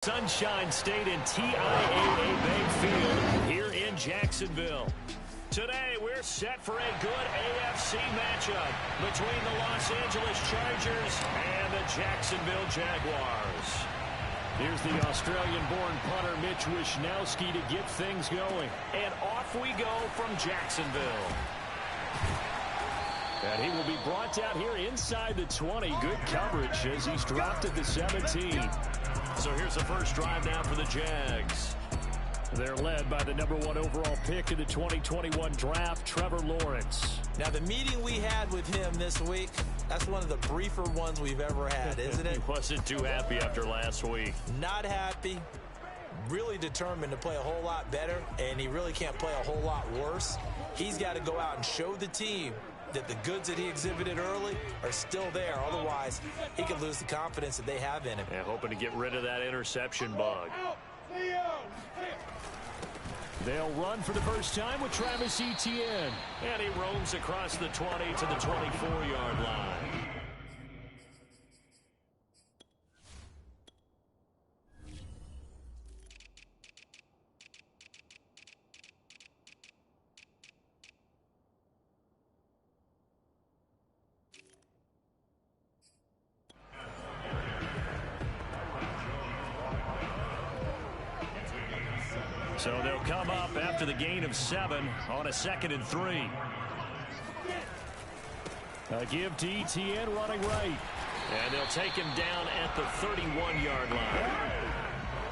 Sunshine State and TIAA Bank Field here in Jacksonville. Today, we're set for a good AFC matchup between the Los Angeles Chargers and the Jacksonville Jaguars. Here's the Australian-born punter Mitch Wishnowsky to get things going. And off we go from Jacksonville. And he will be brought down here inside the 20. Good coverage as he's dropped at the 17. So here's the first drive now for the Jags. They're led by the #1 overall pick in the 2021 draft, Trevor Lawrence. Now, the meeting we had with him this week, that's one of the briefer ones we've ever had, isn't it? He wasn't too happy after last week. Not happy. Really determined to play a whole lot better, and he really can't play a whole lot worse. He's got to go out and show the team that the goods that he exhibited early are still there. Otherwise, he could lose the confidence that they have in him. Yeah, hoping to get rid of that interception bug. They'll run for the first time with Travis Etienne. And he roams across the 20 to the 24-yard line. So they'll come up after the gain of 7 on a 2nd and 3. A give to Etienne running right. And they'll take him down at the 31-yard line.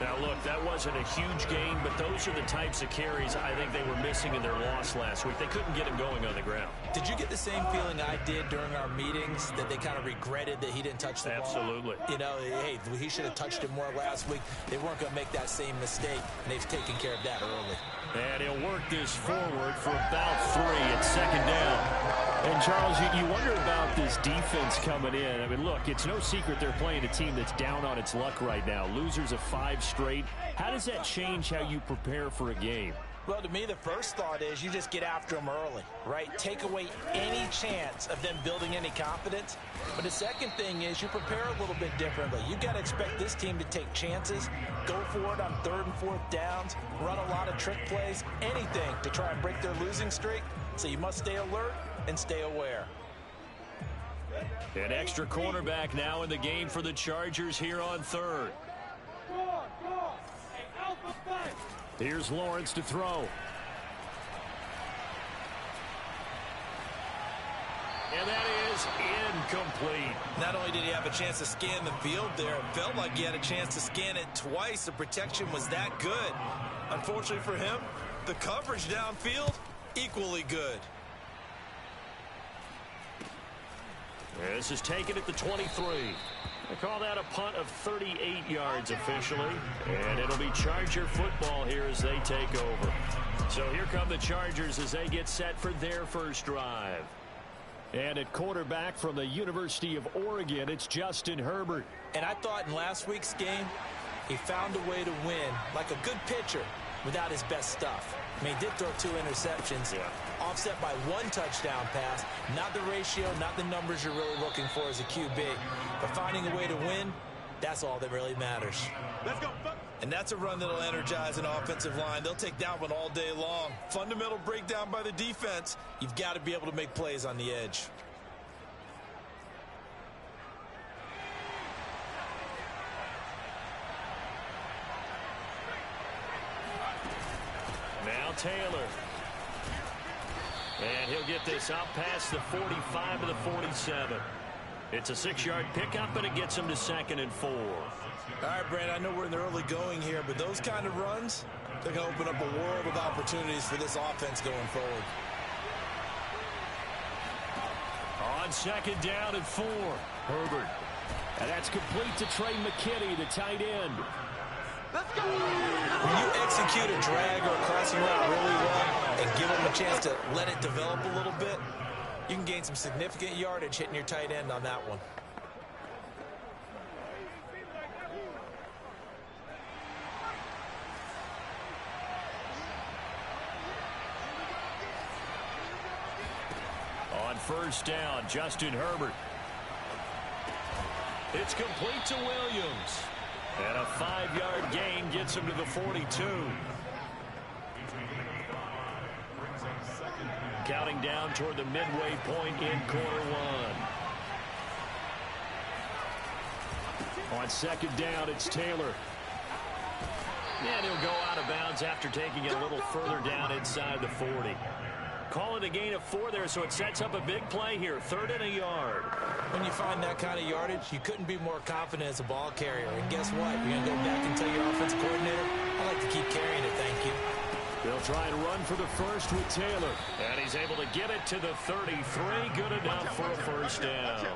Now, look, that wasn't a huge gain, but those are the types of carries I think they were missing in their loss last week. They couldn't get him going on the ground. Did you get the same feeling I did during our meetings, that they kind of regretted that he didn't touch the ball? Absolutely. You know, hey, he should have touched it more last week. They weren't going to make that same mistake, and they've taken care of that early. And he'll work this forward for about 3 at 2nd down. And, Charles, you wonder about this defense coming in. I mean, look, it's no secret they're playing a team that's down on its luck right now. Losers of 5 straight. How does that change how you prepare for a game? Well, to me, the first thought is you just get after them early, right? Take away any chance of them building any confidence. But the second thing is you prepare a little bit differently. You've got to expect this team to take chances, go for it on 3rd and 4th downs, run a lot of trick plays, anything to try and break their losing streak. So you must stay alert and stay aware. An extra cornerback now in the game for the Chargers here on 3rd. Here's Lawrence to throw. And that is incomplete. Not only did he have a chance to scan the field there, it felt like he had a chance to scan it twice. The protection was that good. Unfortunately for him, the coverage downfield, equally good. This is taken at the 23. They call that a punt of 38 yards officially. And it'll be Charger football here as they take over. So here come the Chargers as they get set for their first drive. And at quarterback from the University of Oregon, it's Justin Herbert. And I thought in last week's game, he found a way to win like a good pitcher without his best stuff. I mean, he did throw 2 interceptions, offset by 1 touchdown pass. Not the ratio, not the numbers you're really looking for as a QB. But finding a way to win, that's all that really matters. Let's go. And that's a run that'll energize an offensive line. They'll take that one all day long. Fundamental breakdown by the defense. You've got to be able to make plays on the edge. Now Taylor. And he'll get this out past the 45 to the 47. It's a 6-yard pickup, and it gets him to 2nd and 4. All right, Brad, I know we're in the early going here, but those kind of runs, they're going to open up a world of opportunities for this offense going forward. On 2nd down and 4, Herbert. And that's complete to Trey McKinney, the tight end. Let's go. When you execute a drag or a crossing route really well and give them a chance to let it develop a little bit, you can gain some significant yardage hitting your tight end on that one. On 1st down, Justin Herbert. It's complete to Williams. And a 5-yard gain gets him to the 42. Counting down toward the midway point in quarter one. On second down, it's Taylor. And he'll go out of bounds after taking it a little further down inside the 40. Call it a gain of 4 there, so it sets up a big play here. 3rd and a yard. When you find that kind of yardage, you couldn't be more confident as a ball carrier. And guess what? You're going to go back and tell your offensive coordinator, I like to keep carrying it, thank you. They'll try and run for the first with Taylor. And he's able to get it to the 33. Good enough for a first down.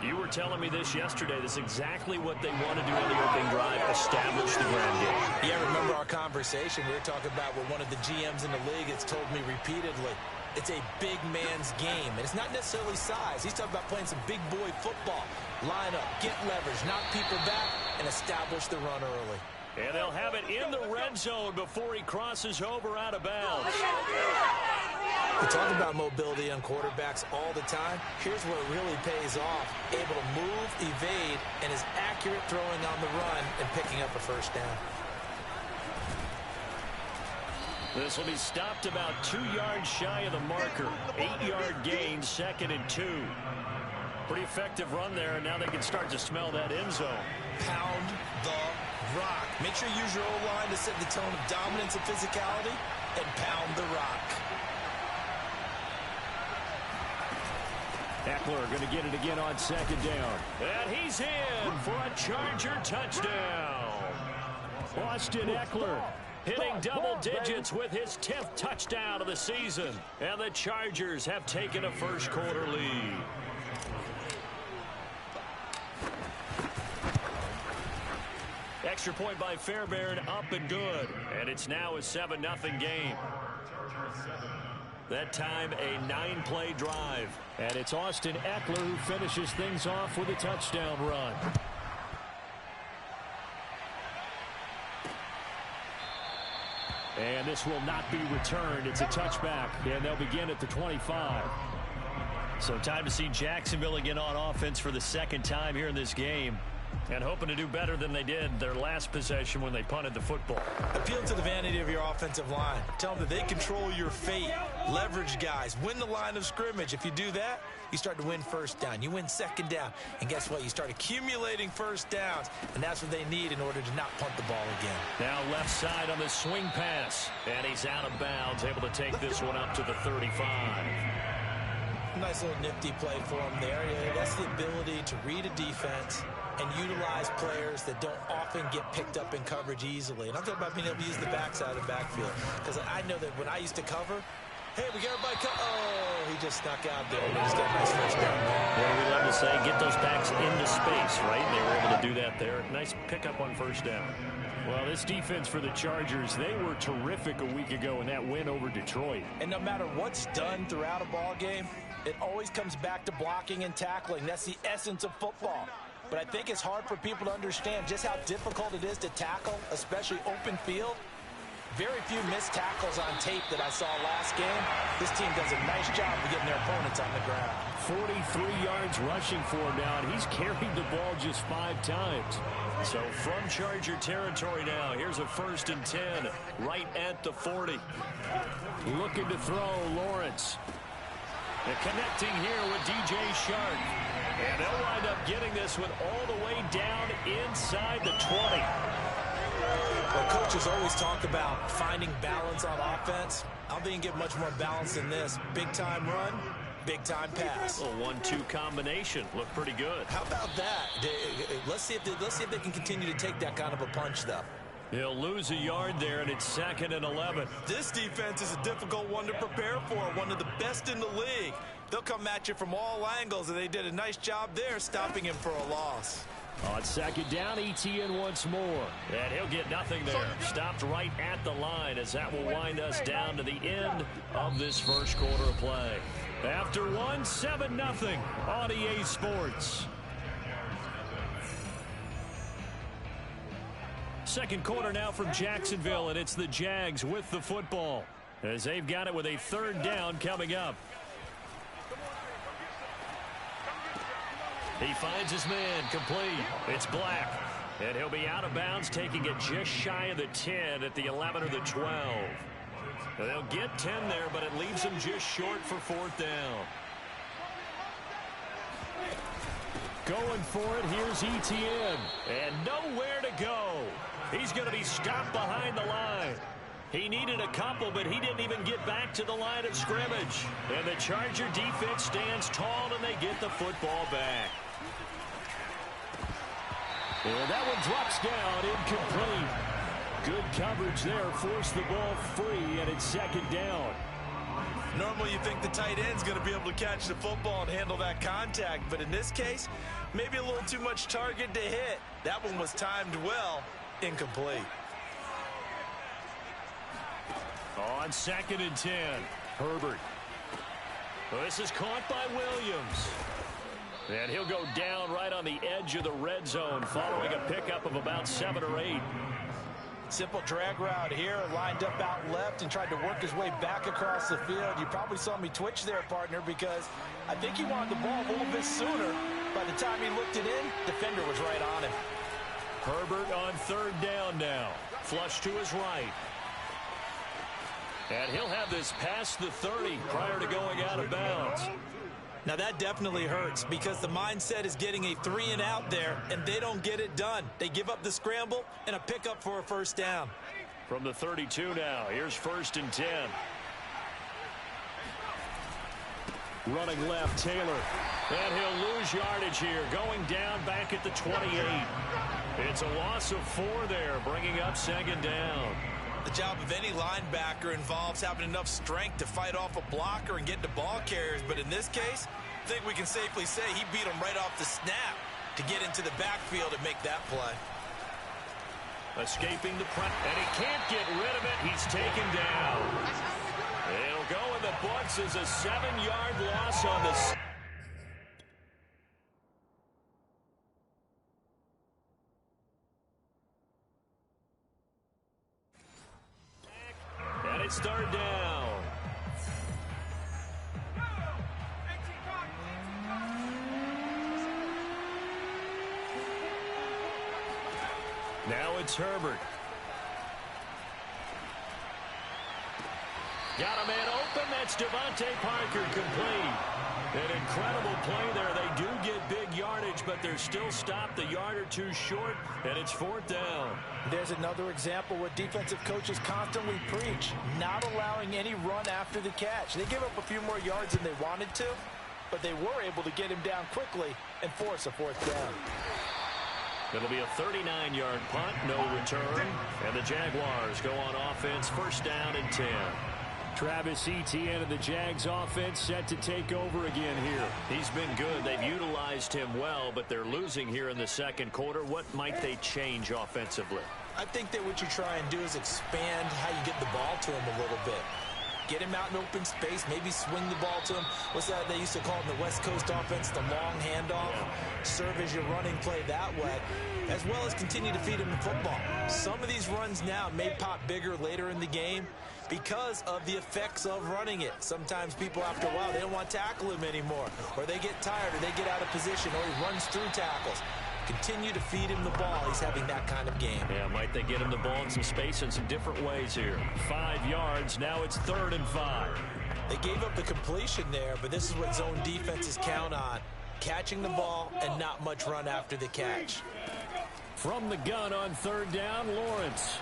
You were telling me this yesterday. This is exactly what they want to do on the opening drive, establish the ground game. Yeah, remember our conversation? We were talking about what one of the GMs in the league has told me repeatedly. It's a big man's game, and it's not necessarily size. He's talking about playing some big boy football. Line up, get leverage, knock people back, and establish the run early. And they'll have it in the red zone before he crosses over out of bounds. We talk about mobility on quarterbacks all the time. Here's where it really pays off. Able to move, evade, and is accurate throwing on the run and picking up a first down. This will be stopped about 2 yards shy of the marker. 8-yard gain, 2nd and 2. Pretty effective run there, and now they can start to smell that end zone. Pound the rock. Make sure you use your O-line to set the tone of dominance and physicality, and pound the rock. Eckler going to get it again on second down. And he's in for a Charger touchdown. Austin Eckler hitting double digits with his 10th touchdown of the season. And the Chargers have taken a first quarter lead. Extra point by Fairbairn, up and good. And it's now a 7-0 game. That time, a 9-play drive. And it's Austin Eckler who finishes things off with a touchdown run. And this will not be returned. It's a touchback, and they'll begin at the 25. So time to see Jacksonville again on offense for the second time here in this game. And hoping to do better than they did their last possession when they punted the football. Appeal to the vanity of your offensive line. Tell them that they control your fate. Leverage guys. Win the line of scrimmage. If you do that, you start to win first down. You win second down. And guess what? You start accumulating first downs. And that's what they need in order to not punt the ball again. Now left side on the swing pass. And he's out of bounds, able to take this one up to the 35. Nice little nifty play for him there. Yeah, that's the ability to read a defense and utilize players that don't often get picked up in coverage easily. And I'm talking about being able to use the backside of the backfield. Because I know that when I used to cover, hey, we got everybody oh, he just snuck out there. And he just got a nice first down. Well, we love to say, get those backs into space, right? They were able to do that there. Nice pickup on first down. Well, this defense for the Chargers, they were terrific a week ago in that win over Detroit. And no matter what's done throughout a ball game, it always comes back to blocking and tackling. That's the essence of football. But I think it's hard for people to understand just how difficult it is to tackle, especially open field. Very few missed tackles on tape that I saw last game. This team does a nice job of getting their opponents on the ground. 43 yards rushing for him now, and he's carried the ball just 5 times. So from Charger territory now, here's a 1st and 10 right at the 40. Looking to throw, Lawrence. And connecting here with DJ Shark. And they'll wind up getting this one all the way down inside the 20. Well, coaches always talk about finding balance on offense. I don't think you can get much more balance than this. Big-time run, big-time pass. A 1-2 combination. Looked pretty good. How about that? Let's see if they can continue to take that kind of a punch, though. He'll lose a yard there, and it's 2nd and 11. This defense is a difficult one to prepare for, one of the best in the league. They'll come at you from all angles, and they did a nice job there stopping him for a loss. On second down, Etienne once more. And he'll get nothing there. Stopped right at the line as that will wind us down to the end of this first quarter of play. After one, 7-0 on EA Sports. Second quarter now from Jacksonville, and it's the Jags with the football as they've got it with a 3rd down coming up. He finds his man complete. It's Black. And he'll be out of bounds, taking it just shy of the 10 at the 11 or the 12. They'll get 10 there, but it leaves them just short for 4th down. Going for it, here's Etienne. And nowhere to go. He's going to be stopped behind the line. He needed a couple, but he didn't even get back to the line of scrimmage. And the Charger defense stands tall, and they get the football back. And that one drops down, incomplete. Good coverage there, forced the ball free, and it's 2nd down. Normally you think the tight end's going to be able to catch the football and handle that contact, but in this case, maybe a little too much target to hit. That one was timed well, incomplete. On 2nd and 10, Herbert. Well, this is caught by Williams. And he'll go down right on the edge of the red zone following a pickup of about 7 or 8. Simple drag route here, lined up out left and tried to work his way back across the field. You probably saw me twitch there, partner, because I think he wanted the ball a little bit sooner. By the time he looked it in, defender was right on him. Herbert on 3rd down now. Flush to his right. And he'll have this past the 30 prior to going out of bounds. Now that definitely hurts because the mindset is getting a 3-and-out there, and they don't get it done. They give up the scramble and a pickup for a 1st down. From the 32 now, here's 1st and 10. Running left, Taylor. And he'll lose yardage here, going down back at the 28. It's a loss of 4 there, bringing up 2nd down. The job of any linebacker involves having enough strength to fight off a blocker and get to ball carriers. But in this case, I think we can safely say he beat him right off the snap to get into the backfield and make that play. Escaping the press, and he can't get rid of it. He's taken down. It'll go in the books as a 7-yard loss on the... And it's 3rd down. Now it's Herbert. Got a man open. That's Devontae Parker, complete. An incredible play there. They do get big yardage, but they're still stopped a yard or 2 short, and it's 4th down. There's another example where defensive coaches constantly preach, not allowing any run after the catch. They give up a few more yards than they wanted to, but they were able to get him down quickly and force a 4th down. It'll be a 39-yard punt, no return, and the Jaguars go on offense, 1st down and 10. Travis Etienne of the Jags offense set to take over again here. He's been good. They've utilized him well, but they're losing here in the 2nd quarter. What might they change offensively? I think that what you try and do is expand how you get the ball to him a little bit. Get him out in open space, maybe swing the ball to him. What's that they used to call in the West Coast offense, the long handoff? Serve as your running play that way, as well as continue to feed him the football. Some of these runs now may pop bigger later in the game because of the effects of running it. Sometimes people, after a while, they don't want to tackle him anymore, or they get tired, or they get out of position, or he runs through tackles. Continue to feed him the ball. He's having that kind of game. Yeah, might they get him the ball in some space in some different ways here. 5 yards. Now it's 3rd and 5. They gave up the completion there, but this is what zone defenses count on. Catching the ball and not much run after the catch. From the gun on 3rd down, Lawrence.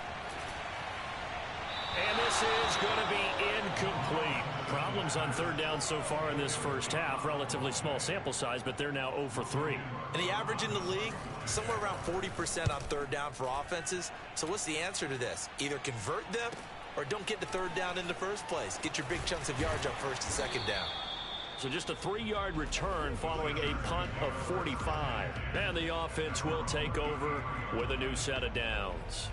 And this is going to be incomplete. Problems on 3rd down so far in this 1st half. Relatively small sample size, but they're now 0 for 3. And the average in the league, somewhere around 40% on 3rd down for offenses. So what's the answer to this? Either convert them or don't get to 3rd down in the first place. Get your big chunks of yards on 1st and 2nd down. So just a 3-yard return following a punt of 45. And the offense will take over with a new set of downs.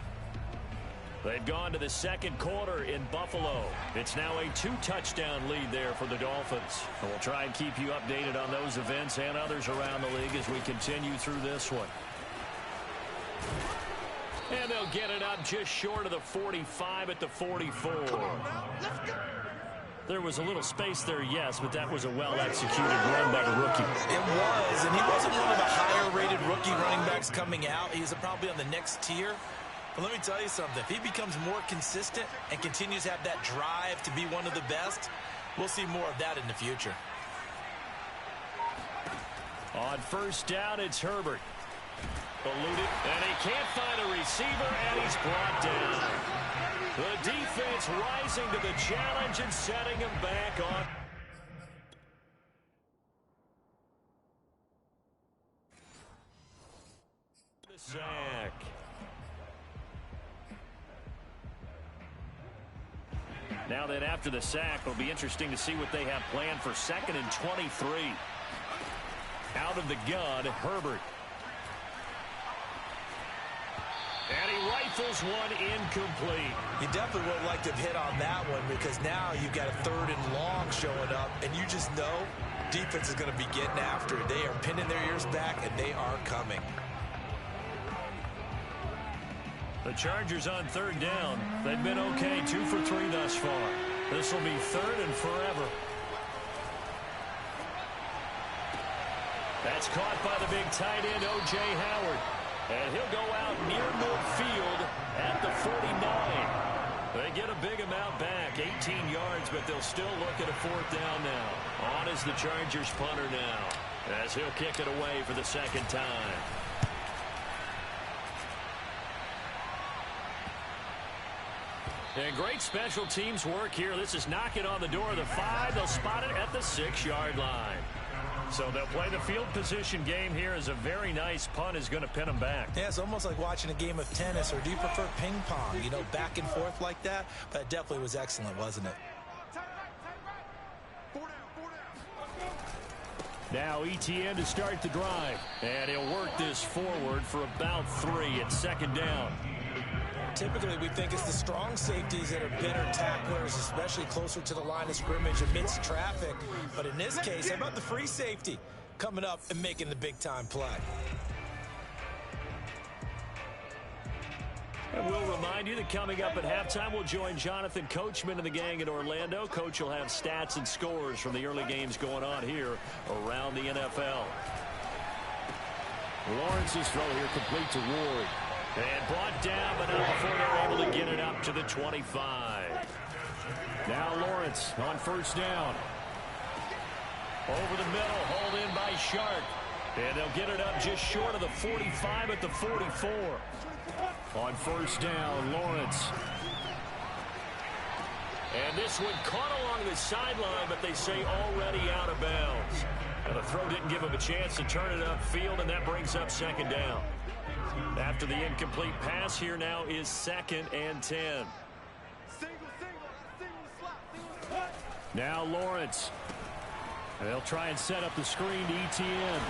They've gone to the 2nd quarter in Buffalo. It's now a 2-touchdown lead there for the Dolphins. And we'll try and keep you updated on those events and others around the league as we continue through this one. And they'll get it up just short of the 45 at the 44. There was a little space there, yes, but that was a well-executed run by the rookie. It was, and he wasn't one of the higher-rated rookie running backs coming out. He's probably on the next tier. But let me tell you something. If he becomes more consistent and continues to have that drive to be one of the best, we'll see more of that in the future. On first down, it's Herbert. Eluded, and he can't find a receiver, and he's brought down. The defense rising to the challenge and setting him back on. The sack. Now then, after the sack, it'll be interesting to see what they have planned for 2nd and 23. Out of the gun, Herbert. And he rifles one incomplete. You definitely would like to have hit on that one because now you've got a 3rd and long showing up, and you just know defense is going to be getting after it. They are pinning their ears back, and they are coming. The Chargers on 3rd down. They've been okay, 2 for 3 thus far. This will be 3rd and forever. That's caught by the big tight end, O.J. Howard. And he'll go out near midfield at the 49. They get a big amount back, 18 yards, but they'll still look at a 4th down now. On is the Chargers punter now, as he'll kick it away for the 2nd time. And great special teams work here. This is knocking on the door of the 5. They'll spot it at the 6-yard line. So they'll play the field position game here as a very nice punt is going to pin them back. Yeah, it's almost like watching a game of tennis, or do you prefer ping pong? You know, back and forth like that? But it definitely was excellent, wasn't it? Now Etienne to start the drive. And he'll work this forward for about 3 at 2nd down. Typically, we think it's the strong safeties that are better tacklers, especially closer to the line of scrimmage amidst traffic. But in this case, how about the free safety coming up and making the big-time play? And we'll remind you that coming up at halftime, we'll join Jonathan Coachman and the gang in Orlando. Coach will have stats and scores from the early games going on here around the NFL. Lawrence's throw here complete to Ward. And brought down, but not before they're able to get it up to the 25. Now Lawrence on 1st down. Over the middle, hauled in by Sharp. And they'll get it up just short of the 45 at the 44. On 1st down, Lawrence. And this one caught along the sideline, but they say already out of bounds. And the throw didn't give him a chance to turn it upfield, and that brings up 2nd down. After the incomplete pass, here now is 2nd and 10. Now Lawrence. They'll try and set up the screen to Etienne.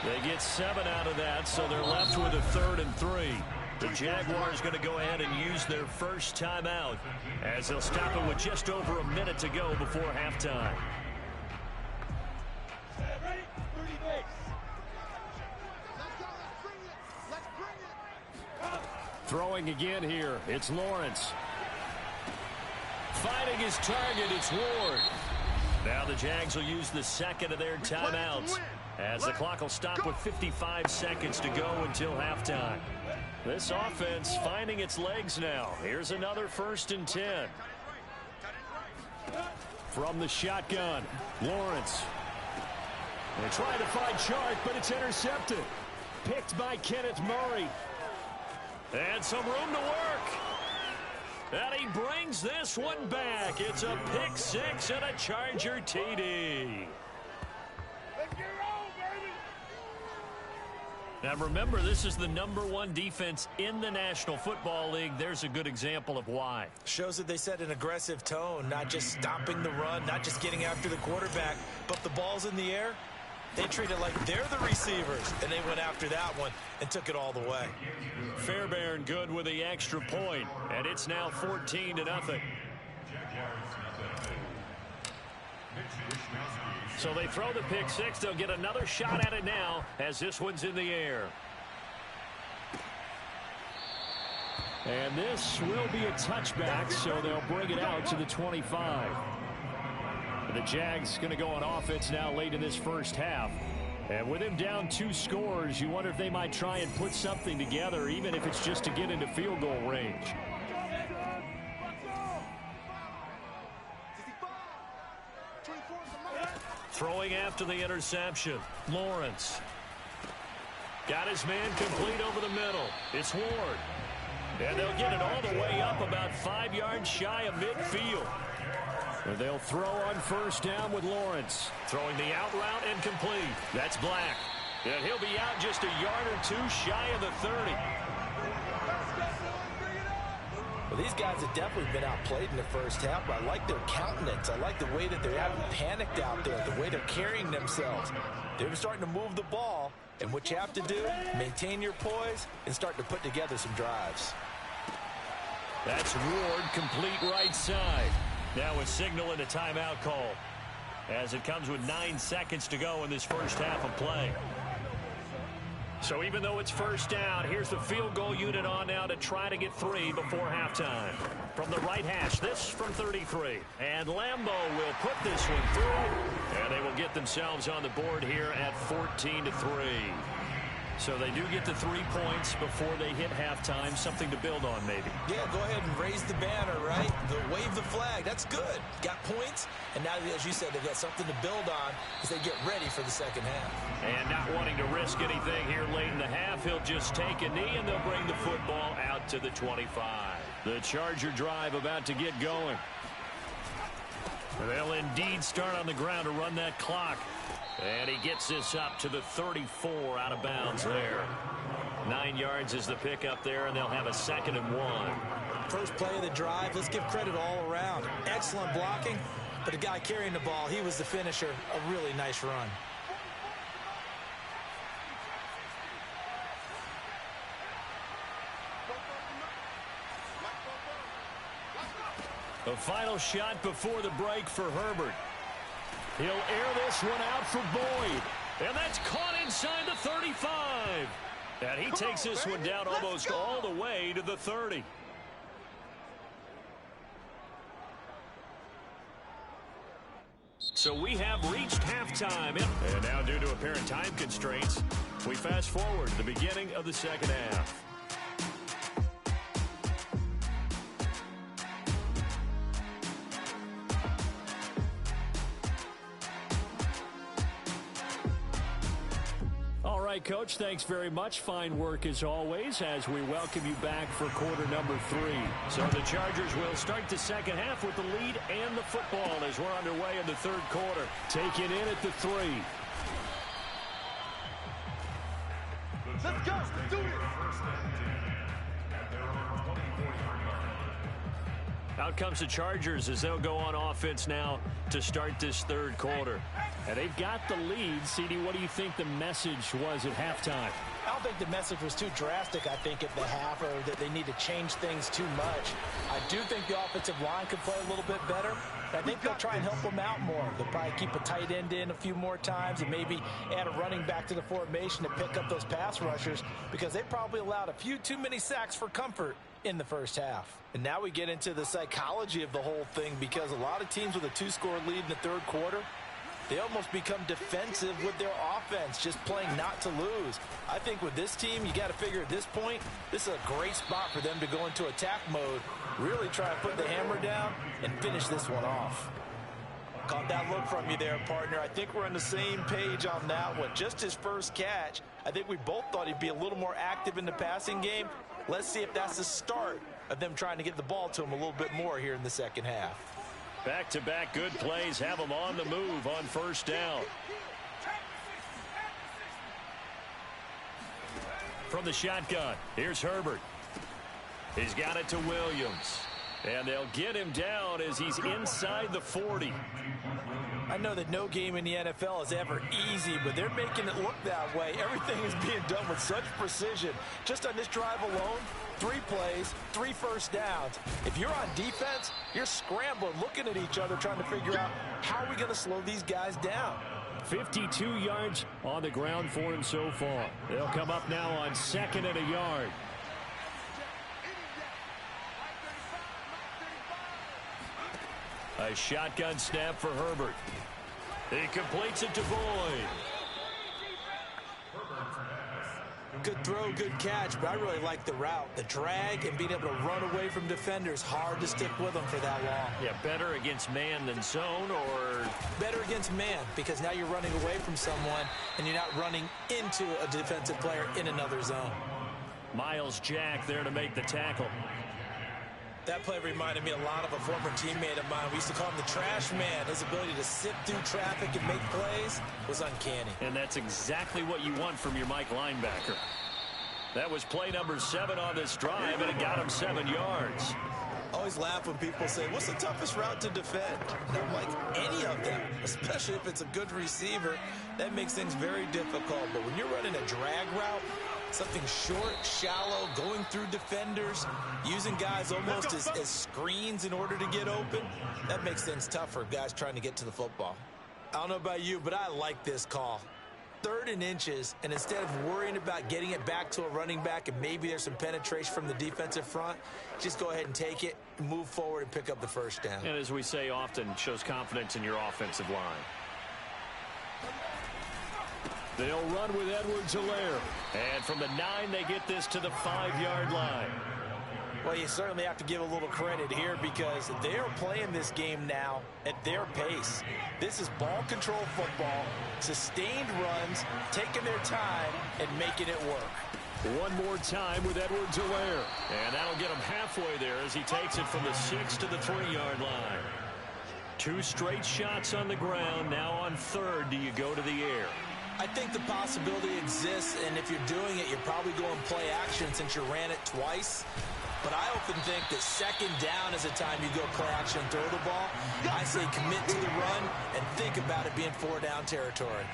They get 7 out of that, so they're left with a 3rd and 3. The Jaguars going to go ahead and use their first timeout as they'll stop it with just over a minute to go before halftime. Throwing again here, it's Lawrence. Finding his target, it's Ward. Now the Jags will use the 2nd of their timeouts as the clock will stop with 55 seconds to go until halftime. This offense finding its legs now. Here's another 1st and 10. From the shotgun, Lawrence. They try to find Sharp, but it's intercepted. Picked by Kenneth Murray. And some room to work. And he brings this one back. It's a pick 6 and a Charger TD. Now remember, this is the #1 defense in the National Football League. There's a good example of why. Shows that they set an aggressive tone, not just stopping the run, not just getting after the quarterback, but the ball's in the air. They treat it like they're the receivers, and they went after that one and took it all the way. Fairbairn good with the extra point, and it's now 14-0. So they throw the pick 6. They'll get another shot at it now as this one's in the air. And this will be a touchback, so they'll bring it out to the 25. The Jags going to go on offense now late in this first half. And with him down 2 scores, you wonder if they might try and put something together, even if it's just to get into field goal range. Throwing after the interception, Lawrence. Got his man complete over the middle. It's Ward. And they'll get it all the way up about 5 yards shy of midfield. And they'll throw on first down with Lawrence. Throwing the out route and complete. That's Black. And he'll be out just a yard or 2 shy of the 30. Well, these guys have definitely been outplayed in the first half, but I like their countenance. I like the way that they're having panicked out there, the way they're carrying themselves. They're starting to move the ball, and what you have to do, maintain your poise and start to put together some drives. That's Ward, complete right side. Now a signal and a timeout call as it comes with 9 seconds to go in this first half of play. So even though it's first down, here's the field goal unit on now to try to get 3 before halftime. From the right hash, this from 33. And Lambeau will put this one through, and they will get themselves on the board here at 14-3. So they do get the 3 points before they hit halftime, something to build on maybe. Yeah, go ahead and raise the banner, right? Wave the flag. That's good. Got points, and now, as you said, they've got something to build on as they get ready for the second half. And not wanting to risk anything here late in the half, he'll just take a knee, and they'll bring the football out to the 25. The Charger drive about to get going. They'll indeed start on the ground to run that clock. And he gets this up to the 34 out of bounds there. 9 yards is the pickup there, and they'll have a 2nd and 1. First play of the drive, let's give credit all around. Excellent blocking, but the guy carrying the ball, he was the finisher. A really nice run. The final shot before the break for Herbert. He'll air this one out for Boyd. And that's caught inside the 35. And he takes this one down almost all the way to the 30. So we have reached halftime. And now, due to apparent time constraints, we fast forward to the beginning of the second half. Coach, thanks very much. Fine work as always as we welcome you back for quarter number 3. So the Chargers will start the second half with the lead and the football as we're underway in the third quarter. Taken in at the 3. Let's go. Let's do it. Out comes the Chargers as they'll go on offense now to start this third quarter. And they've got the lead. CD, what do you think the message was at halftime? I don't think the message was too drastic, I think, at the half, or that they need to change things too much. I do think the offensive line could play a little bit better. I think they'll try and help them out more. They'll probably keep a tight end in a few more times and maybe add a running back to the formation to pick up those pass rushers because they probably allowed a few too many sacks for comfort in the first half. And now we get into the psychology of the whole thing because a lot of teams with a 2-score lead in the third quarter, they almost become defensive with their offense, just playing not to lose. I think with this team, you got to figure at this point, this is a great spot for them to go into attack mode, really try to put the hammer down and finish this one off. Caught that look from you there, partner. I think we're on the same page on that one. Just his first catch, I think we both thought he'd be a little more active in the passing game. Let's see if that's the start of them trying to get the ball to him a little bit more here in the second half. Back-to-back good plays have them on the move on first down. From the shotgun, here's Herbert. He's got it to Williams. And they'll get him down as he's inside the 40. I know that no game in the NFL is ever easy, but they're making it look that way. Everything is being done with such precision. Just on this drive alone, 3 plays, 3 first downs. If you're on defense, you're scrambling, looking at each other, trying to figure out how are we going to slow these guys down. 52 yards on the ground for him so far. They'll come up now on 2nd and a yard. A shotgun snap for Herbert. He completes it to Boyd. Good throw, good catch, but I really like the route. The drag and being able to run away from defenders, hard to stick with them for that long. Yeah, better against man than zone, or? Better against man, because now you're running away from someone and you're not running into a defensive player in another zone. Miles Jack there to make the tackle. That play reminded me a lot of a former teammate of mine. We used to call him the trash man. His ability to sift through traffic and make plays was uncanny. And that's exactly what you want from your Mike linebacker. That was play number 7 on this drive, and it got him 7 yards. Always laugh when people say, what's the toughest route to defend? And I'm like, any of them, especially if it's a good receiver. That makes things very difficult. But when you're running a drag route, something short, shallow, going through defenders, using guys almost as screens in order to get open, that makes things tough for guys trying to get to the football. I don't know about you, but I like this call. 3rd and inches, and instead of worrying about getting it back to a running back and maybe there's some penetration from the defensive front, just go ahead and take it, move forward, and pick up the first down. And as we say often, shows confidence in your offensive line. They'll run with Edwards-Helaire. And from the 9, they get this to the 5-yard line. Well, you certainly have to give a little credit here because they're playing this game now at their pace. This is ball control football, sustained runs, taking their time, and making it work. One more time with Edwards-Helaire. And that'll get him halfway there as he takes it from the 6 to the 3-yard line. 2 straight shots on the ground. Now on 3rd, do you go to the air? I think the possibility exists, and if you're doing it, you're probably going play action since you ran it twice. But I often think that 2nd down is the time you go play action and throw the ball. I say commit to the run and think about it being 4-down territory.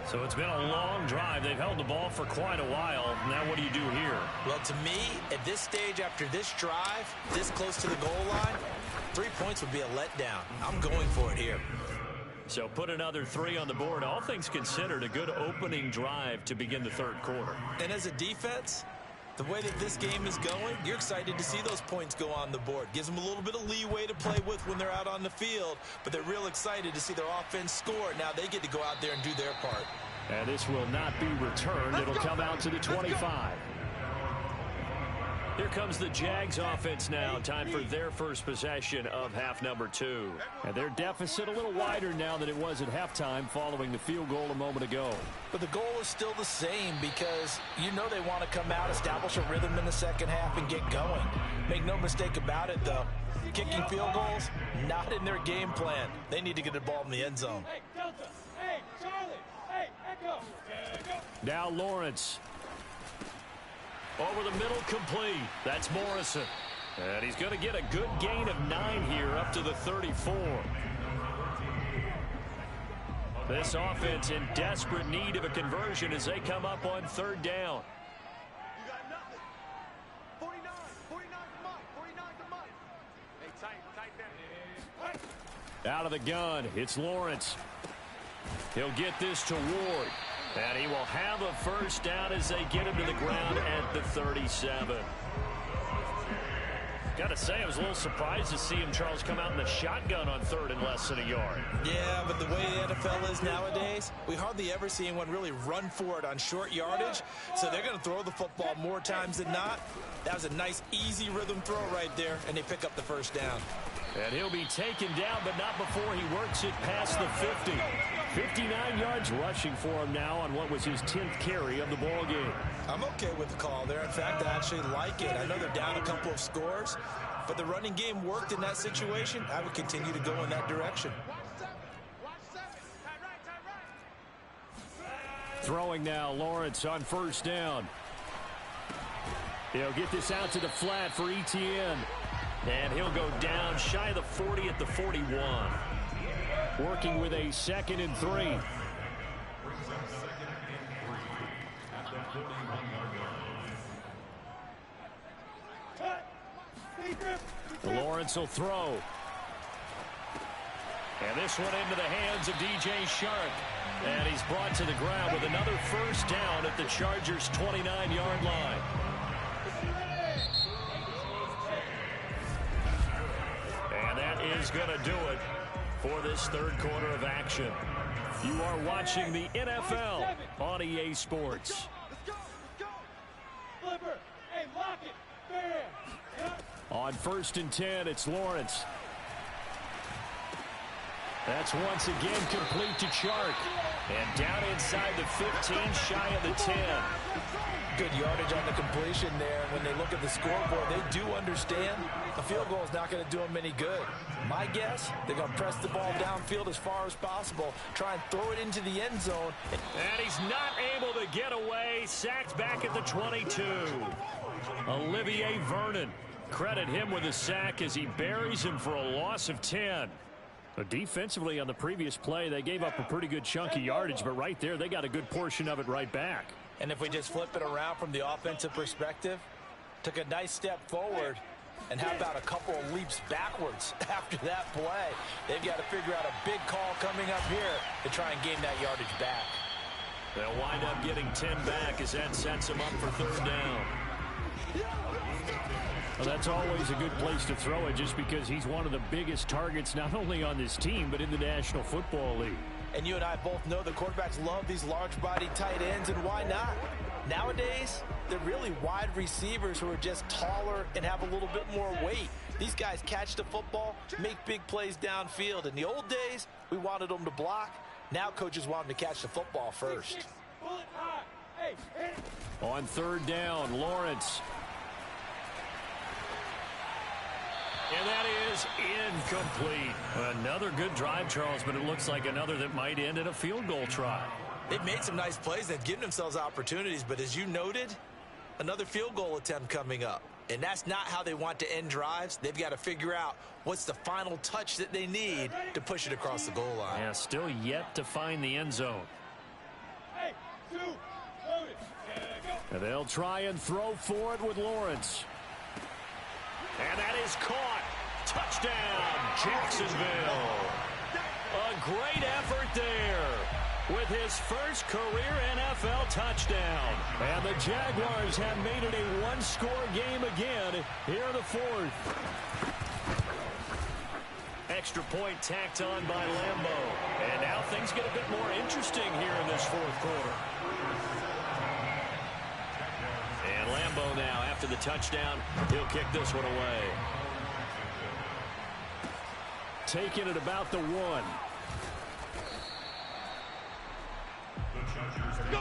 So it's been a long drive. They've held the ball for quite a while. Now what do you do here? Well, to me, at this stage after this drive, this close to the goal line, 3 points would be a letdown. I'm going for it here. So put another 3 on the board. All things considered, a good opening drive to begin the 3rd quarter. And as a defense, the way that this game is going, you're excited to see those points go on the board. Gives them a little bit of leeway to play with when they're out on the field, but they're real excited to see their offense score. Now they get to go out there and do their part. And this will not be returned. It'll come out to the 25. Here comes the Jags offense now. Time for their first possession of half number 2. And their deficit a little wider now than it was at halftime following the field goal a moment ago. But the goal is still the same because you know they want to come out, establish a rhythm in the second half, and get going. Make no mistake about it, though. Kicking field goals, not in their game plan. They need to get the ball in the end zone. Hey, Delta. Hey, Charlie. Hey, Echo. Now Lawrence. Over the middle, complete. That's Morrison. And he's going to get a good gain of 9 here up to the 34. This offense in desperate need of a conversion as they come up on 3rd down. You got nothing. 49. 49 to Mike. 49 to Mike. Hey, tight that. Out of the gun, it's Lawrence. He'll get this to Ward. And he will have a first down as they get him to the ground at the 37. Got to say, I was a little surprised to see him, Charles, come out in the shotgun on 3rd and less than a yard. Yeah, but the way the NFL is nowadays, we hardly ever see anyone really run for it on short yardage. So they're going to throw the football more times than not. That was a nice, easy rhythm throw right there, and they pick up the first down. And he'll be taken down, but not before he works it past the 50. 59 yards rushing for him now on what was his 10th carry of the ball game. I'm okay with the call there. In fact, I actually like it. I know they're down a couple of scores, but the running game worked in that situation. I would continue to go in that direction. Throwing now, Lawrence on 1st down. He'll get this out to the flat for Etienne. And he'll go down shy of the 40 at the 41. Working with a 2nd and 3. Lawrence will throw. And this one into the hands of DJ Shark. And he's brought to the ground with another first down at the Chargers' 29-yard line. And that is going to do it. for this third quarter of action. You are watching the NFL on EA Sports. Let's go. Flipper. Hey, lock it. Bam. On 1st and 10, it's Lawrence. That's once again complete to Chark. And down inside the 15, shy of the 10. Good yardage on the completion there. When they look at the scoreboard, they do understand a field goal is not going to do them any good. My guess, they're going to press the ball downfield as far as possible, try and throw it into the end zone. And he's not able to get away. Sacked back at the 22. Olivier Vernon. Credit him with a sack as he buries him for a loss of 10. But defensively on the previous play, they gave up a pretty good chunk of yardage, but right there, they got a good portion of it right back. And if we just flip it around from the offensive perspective, took a nice step forward, and how about a couple of leaps backwards after that play? They've got to figure out a big call coming up here to try and gain that yardage back. They'll wind up getting 10 back as that sets them up for 3rd down. Well, that's always a good place to throw it just because he's one of the biggest targets not only on this team but in the National Football League. And you and I both know the quarterbacks love these large-body tight ends, and why not? Nowadays, they're really wide receivers who are just taller and have a little bit more weight. These guys catch the football, make big plays downfield. In the old days, we wanted them to block. Now coaches want them to catch the football first. On 3rd down, Lawrence. And that is incomplete. Another good drive, Charles, but it looks like another that might end in a field goal try. They've made some nice plays. They've given themselves opportunities, but as you noted, another field goal attempt coming up. And that's not how they want to end drives. They've got to figure out what's the final touch that they need to push it across the goal line. Yeah, still yet to find the end zone. Hey, 2, load it. And they'll try and throw for it with Lawrence. And that is caught. Touchdown, Jacksonville. A great effort there with his first career NFL touchdown. And the Jaguars have made it a one-score game again here in the 4th. Extra point tacked on by Lambeau. And now things get a bit more interesting here in this 4th quarter. And Lambeau now, after the touchdown, he'll kick this one away. Taking it about the 1. Let's go.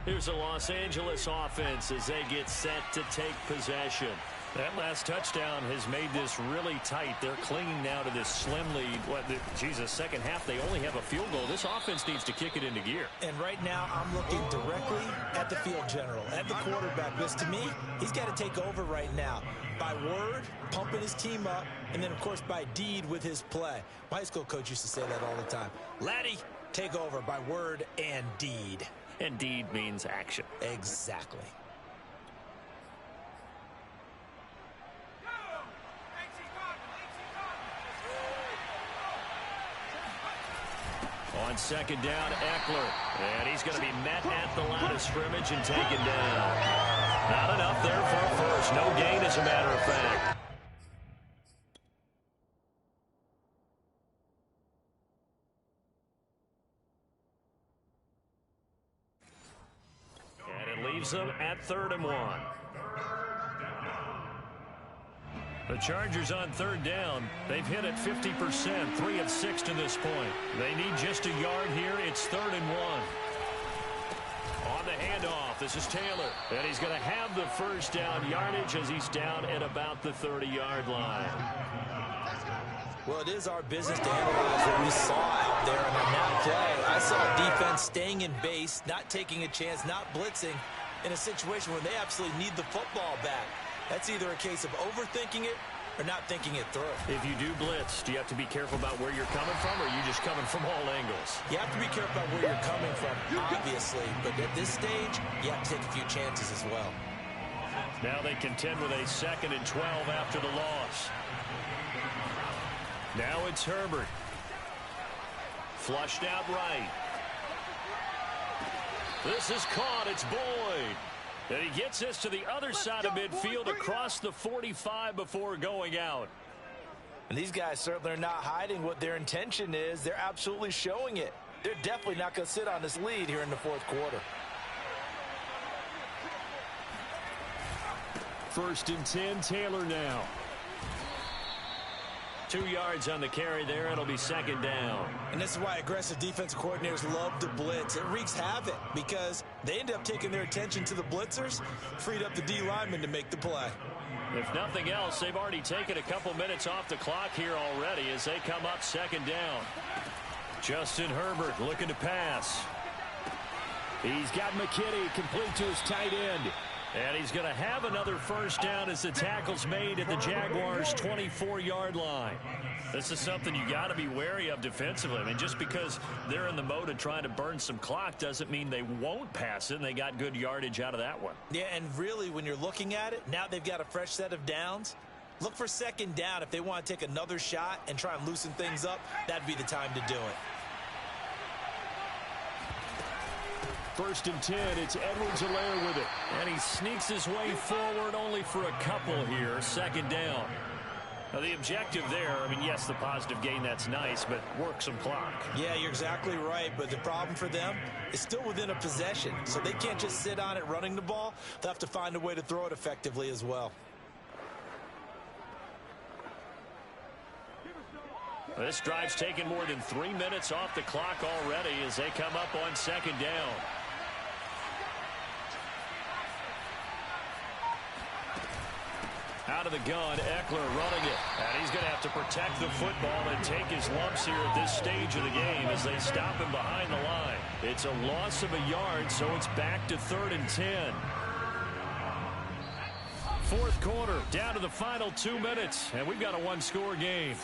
Here's the Los Angeles offense as they get set to take possession. That last touchdown has made this really tight. They're clinging now to this slim lead. Second half, they only have a field goal. This offense needs to kick it into gear. And right now, I'm looking directly at the field general, at the quarterback. Because to me, he's got to take over right now. By word, pumping his team up, and then, of course, by deed with his play. My high school coach used to say that all the time. Laddie, take over by word and deed. And deed means action. Exactly. On 2nd down, Eckler. And he's going to be met at the line of scrimmage and taken down. Not enough there for a first. No gain, as a matter of fact. And it leaves them at 3rd and 1. The Chargers on 3rd down. They've hit it 50%, 3 of 6 to this point. They need just a yard here. It's 3rd and 1. On the handoff, this is Taylor. And he's going to have the first down yardage as he's down at about the 30-yard line. Well, it is our business to analyze what we saw out there on that play. I saw defense staying in base, not taking a chance, not blitzing in a situation where they absolutely need the football back. That's either a case of overthinking it or not thinking it through. If you do blitz, do you have to be careful about where you're coming from, or are you just coming from all angles? You have to be careful about where you're coming from, obviously. But at this stage, you have to take a few chances as well. Now they contend with a 2nd and 12 after the loss. Now it's Herbert. Flushed out right. This is caught. It's Boyd. And he gets this to the other side of midfield across the 45 before going out. And these guys certainly are not hiding what their intention is. They're absolutely showing it. They're definitely not going to sit on this lead here in the fourth quarter. 1st and 10, Taylor now. 2 yards on the carry there. It'll be 2nd down. And this is why aggressive defensive coordinators love to blitz. It wreaks havoc because they end up taking their attention to the blitzers, freed up the D lineman to make the play. If nothing else, they've already taken a couple minutes off the clock here already as they come up 2nd down. Justin Herbert looking to pass. He's got McKinney complete to his tight end. And he's going to have another 1st down as the tackle's made at the Jaguars' 24-yard line. This is something you got to be wary of defensively. I mean, just because they're in the mode of trying to burn some clock doesn't mean they won't pass it, and they got good yardage out of that one. Yeah, and really, when you're looking at it, now they've got a fresh set of downs. Look for 2nd down. If they want to take another shot and try and loosen things up, that'd be the time to do it. 1st and 10, it's Edwards-Helaire with it. And he sneaks his way forward only for a couple here. 2nd down. Now, the objective there, I mean, yes, the positive gain, that's nice, but work some clock. Yeah, you're exactly right, but the problem for them is still within a possession, so they can't just sit on it running the ball. They'll have to find a way to throw it effectively as well. This drive's taken more than 3 minutes off the clock already as they come up on 2nd down. Out of the gun, Eckler running it. And he's going to have to protect the football and take his lumps here at this stage of the game as they stop him behind the line. It's a loss of a yard, so it's back to 3rd and 10. 4th quarter, down to the final 2 minutes, and we've got a 1-score game.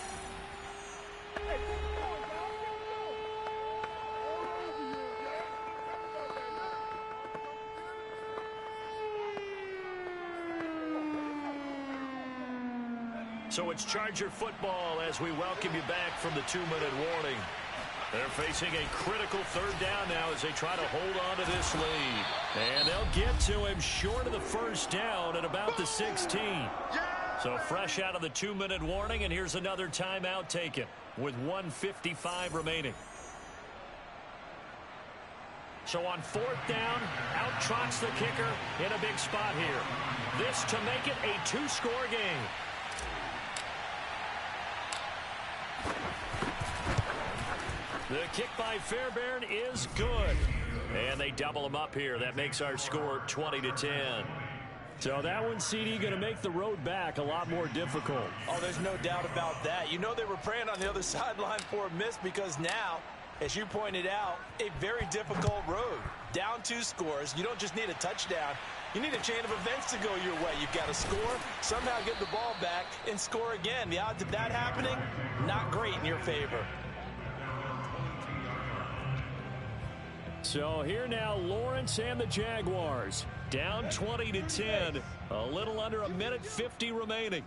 So it's Charger football as we welcome you back from the 2-minute warning. They're facing a critical 3rd down now as they try to hold on to this lead. And they'll get to him short of the 1st down at about the 16. So fresh out of the 2-minute warning, and here's another timeout taken with 1:55 remaining. So on 4th down, out trots the kicker in a big spot here. This to make it a 2-score game. The kick by Fairbairn is good. And they double him up here. That makes our score 20-10. So that one, CD, going to make the road back a lot more difficult. Oh, there's no doubt about that. You know they were praying on the other sideline for a miss because now, as you pointed out, a very difficult road. Down 2 scores. You don't just need a touchdown. You need a chain of events to go your way. You've got to score, somehow get the ball back, and score again. The odds of that happening, not great in your favor. So here now, Lawrence and the Jaguars. Down 20-10. A little under a minute 50 remaining.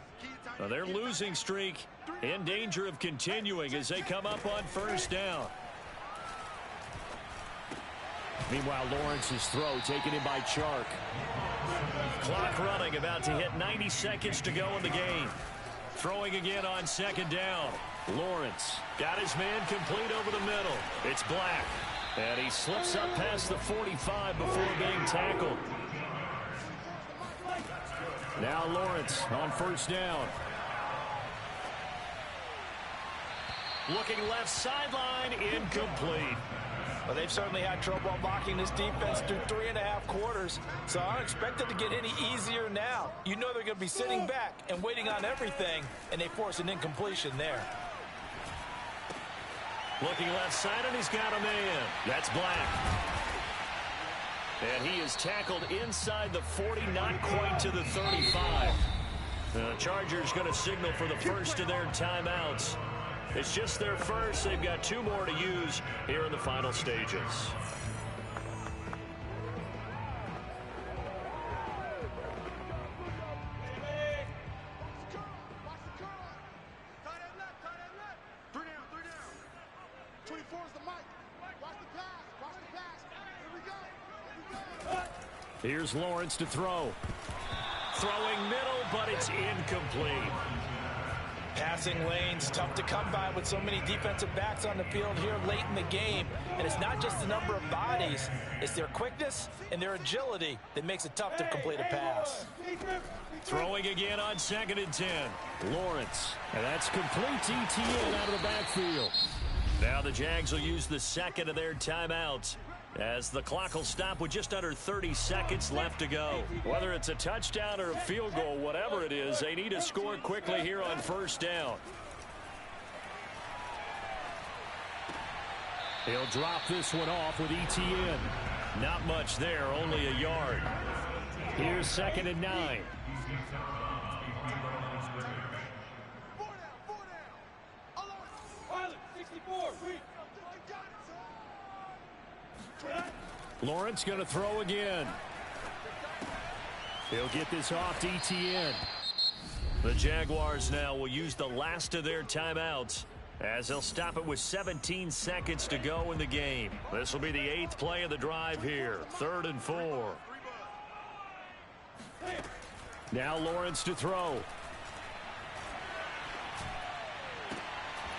Now their losing streak in danger of continuing as they come up on 1st down. Meanwhile, Lawrence's throw taken in by Chark. Clock running, about to hit 90 seconds to go in the game. Throwing again on 2nd down. Lawrence got his man complete over the middle. It's Black. And he slips up past the 45 before being tackled. Now Lawrence on 1st down. Looking left sideline, incomplete. Well, they've certainly had trouble blocking this defense through 3.5 quarters, so I don't expect it to get any easier now. You know they're going to be sitting back and waiting on everything, and they force an incompletion there. Looking left side, and he's got a man. That's Black. And he is tackled inside the 40, not quite to the 35. The Chargers going to signal for the first of their timeouts. It's just their first. They've got 2 more to use here in the final stages. Here's Lawrence to throw. Throwing middle, but it's incomplete. Passing lanes, tough to come by with so many defensive backs on the field here late in the game. And it's not just the number of bodies, it's their quickness and their agility that makes it tough to complete a pass. Throwing again on 2nd and 10. Lawrence, and that's complete to ETN out of the backfield. Now the Jags will use the second of their timeouts, as the clock will stop with just under 30 seconds left to go. Whether it's a touchdown or a field goal, whatever it is, they need to score quickly here on 1st down. He'll drop this one off with ETN. Not much there, only a yard. Here's 2nd and 9. Lawrence going to throw again. He'll get this off to ETN. The Jaguars now will use the last of their timeouts, as they'll stop it with 17 seconds to go in the game. This will be the 8th play of the drive here. 3rd and 4. Now Lawrence to throw.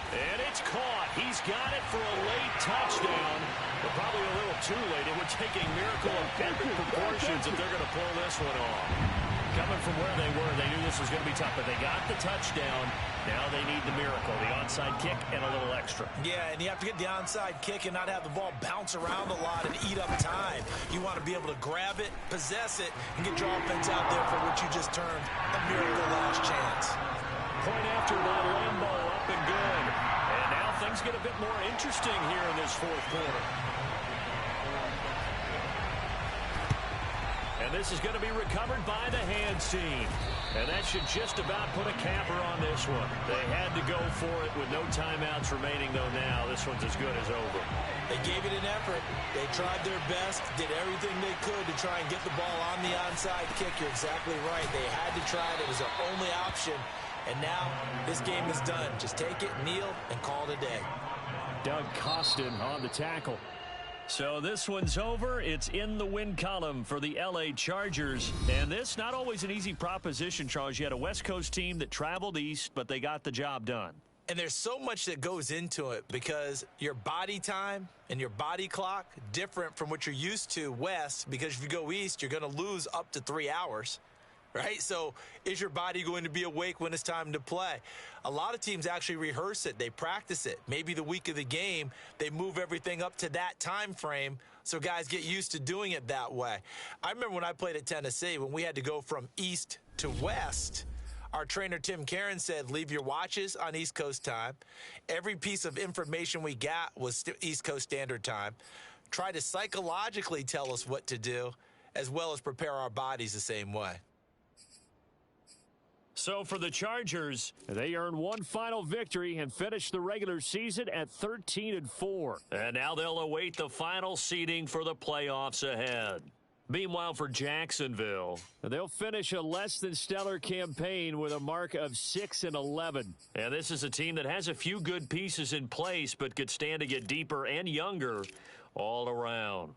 And it's caught. He's got it for a late touchdown, but probably a little too late. It would take a miracle of epic proportions if they're going to pull this one off. Coming from where they were, they knew this was going to be tough, but they got the touchdown. Now they need the miracle, the onside kick and a little extra. Yeah, and you have to get the onside kick and not have the ball bounce around a lot and eat up time. You want to be able to grab it, possess it, and get your offense out there for what you just termed a miracle last chance. Point after by Lambeau, up and good. And now things get a bit more interesting here in this 4th quarter. And this is going to be recovered by the hands team. And that should just about put a capper on this one. They had to go for it with no timeouts remaining, though now this one's as good as over. They gave it an effort. They tried their best, did everything they could to try and get the ball on the onside kick. You're exactly right. They had to try it. It was their only option. And now this game is done. Just take it, kneel, and call it a day. Doug Costin on the tackle. So this one's over. It's in the win column for the L.A. Chargers. And this, not always an easy proposition, Charles. You had a West Coast team that traveled east, but they got the job done. And there's so much that goes into it because your body time and your body clock different from what you're used to west, because if you go east, you're going to lose up to 3 hours. Right? So is your body going to be awake when it's time to play? A lot of teams actually rehearse it. They practice it. Maybe the week of the game, they move everything up to that time frame so guys get used to doing it that way. I remember when I played at Tennessee, when we had to go from east to west, our trainer, Tim Karen, said, leave your watches on East Coast time. Every piece of information we got was East Coast Standard Time. Try to psychologically tell us what to do, as well as prepare our bodies the same way. So for the Chargers, they earn one final victory and finish the regular season at 13-4. And now they'll await the final seeding for the playoffs ahead. Meanwhile, for Jacksonville, they'll finish a less than stellar campaign with a mark of 6-11. And this is a team that has a few good pieces in place, but could stand to get deeper and younger all around.